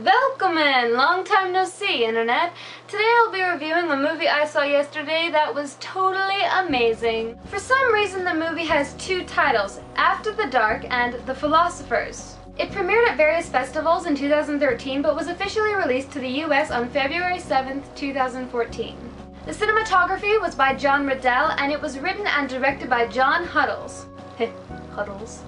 Welcome, long time no see, Internet. Today I'll be reviewing a movie I saw yesterday that was totally amazing. For some reason the movie has two titles, After the Dark and The Philosophers. It premiered at various festivals in 2013 but was officially released to the US on February 7th, 2014. The cinematography was by John Riddell and it was written and directed by John Huddles. Huddles.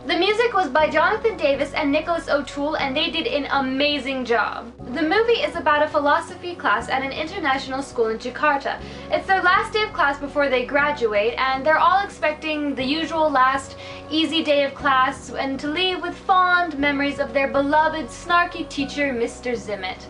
The music was by Jonathan Davis and Nicholas O'Toole, and they did an amazing job. The movie is about a philosophy class at an international school in Jakarta. It's their last day of class before they graduate, and they're all expecting the usual last easy day of class and to leave with fond memories of their beloved snarky teacher, Mr. Zimmett.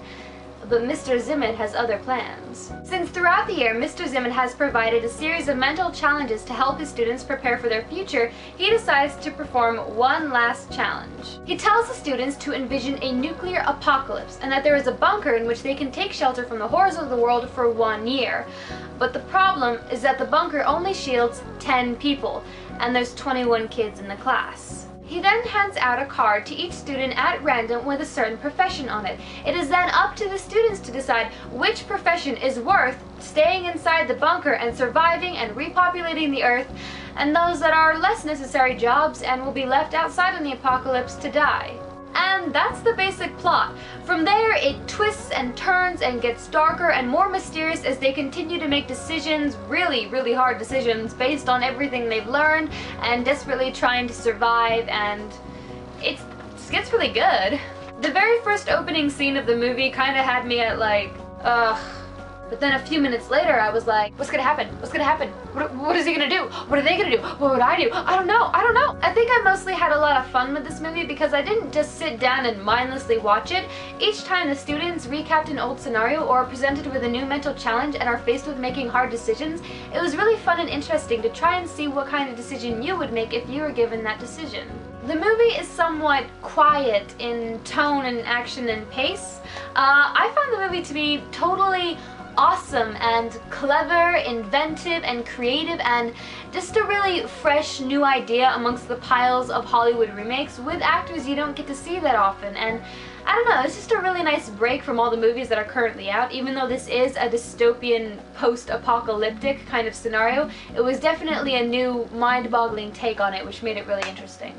But Mr. Zimmett has other plans. Since throughout the year, Mr. Zimmett has provided a series of mental challenges to help his students prepare for their future, he decides to perform one last challenge. He tells the students to envision a nuclear apocalypse and that there is a bunker in which they can take shelter from the horrors of the world for 1 year. But the problem is that the bunker only shields 10 people, and there's 21 kids in the class. He then hands out a card to each student at random with a certain profession on it. It is then up to the students to decide which profession is worth staying inside the bunker and surviving and repopulating the earth, and those that are less necessary jobs and will be left outside in the apocalypse to die. And that's the basic plot. From there, it twists and turns and gets darker and more mysterious as they continue to make decisions, really hard decisions, based on everything they've learned and desperately trying to survive, and it gets really good. The very first opening scene of the movie kind of had me at like, ugh. But then a few minutes later, I was like, what's gonna happen? What's gonna happen? What is he gonna do? What are they gonna do? What would I do? I don't know. I think I mostly had a lot of fun with this movie because I didn't just sit down and mindlessly watch it. Each time the students recapped an old scenario or are presented with a new mental challenge and are faced with making hard decisions, it was really fun and interesting to try and see what kind of decision you would make if you were given that decision. The movie is somewhat quiet in tone and action and pace. I found the movie to be totally awesome and clever, inventive and creative, and just a really fresh new idea amongst the piles of Hollywood remakes with actors you don't get to see that often. And I don't know, it's just a really nice break from all the movies that are currently out. Even though this is a dystopian post-apocalyptic kind of scenario, it was definitely a new mind-boggling take on it, which made it really interesting.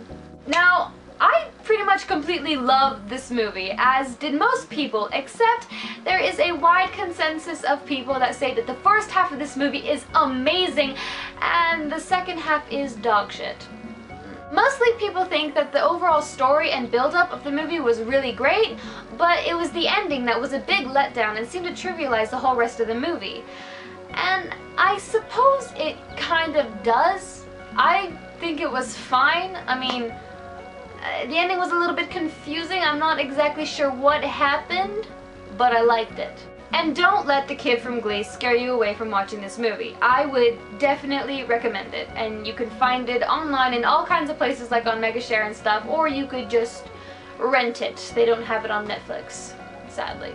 Now, I pretty much completely love this movie, as did most people, except there is a wide consensus of people that say that the first half of this movie is amazing and the second half is dog shit. Mostly people think that the overall story and build-up of the movie was really great, but it was the ending that was a big letdown and seemed to trivialize the whole rest of the movie. And I suppose it kind of does. I think it was fine. I mean, the ending was a little bit confusing. I'm not exactly sure what happened, but I liked it. And don't let the kid from Glee scare you away from watching this movie. I would definitely recommend it, and you can find it online in all kinds of places like on Megashare and stuff, or you could just rent it. They don't have it on Netflix, sadly.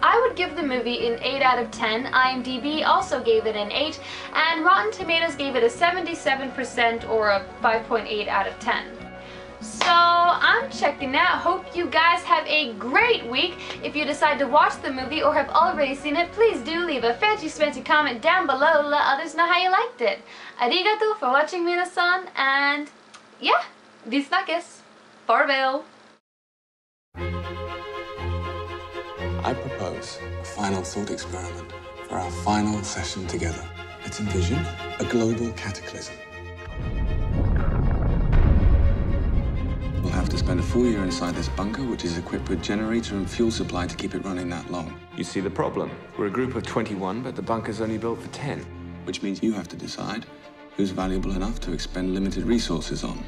I would give the movie an 8 out of 10, IMDb also gave it an 8, and Rotten Tomatoes gave it a 77% or a 5.8 out of 10. So I'm checking out. Hope you guys have a great week. If you decide to watch the movie or have already seen it, please do leave a fancy comment down below to let others know how you liked it. Arigato for watching, minasan, and yeah, bis nakes. Farewell. I propose a final thought experiment for our final session together. Let's envision a global cataclysm. We'll have to spend a full year inside this bunker, which is equipped with generator and fuel supply to keep it running that long. You see the problem. We're a group of 21, but the bunker's only built for 10. Which means you have to decide who's valuable enough to expend limited resources on.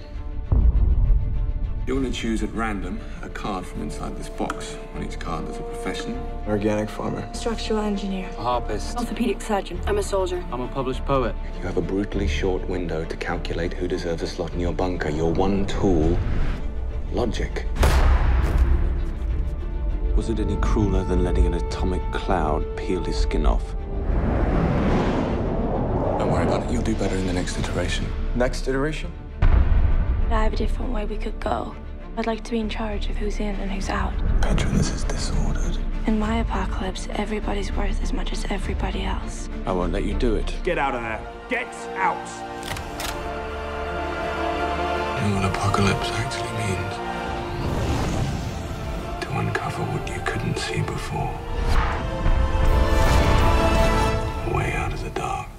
You're going to choose at random a card from inside this box. On each card there's a profession. Organic farmer. Structural engineer. A harpist. Orthopedic surgeon. I'm a soldier. I'm a published poet. You have a brutally short window to calculate who deserves a slot in your bunker. Your one tool, logic. Was it any crueler than letting an atomic cloud peel his skin off? Don't worry about it. You'll do better in the next iteration. Next iteration? I have a different way we could go. I'd like to be in charge of who's in and who's out. Patron, this is In my apocalypse, everybody's worth as much as everybody else. I won't let you do it. Get out of there. Get out. You know what apocalypse actually means? To uncover what you couldn't see before. Way out of the dark.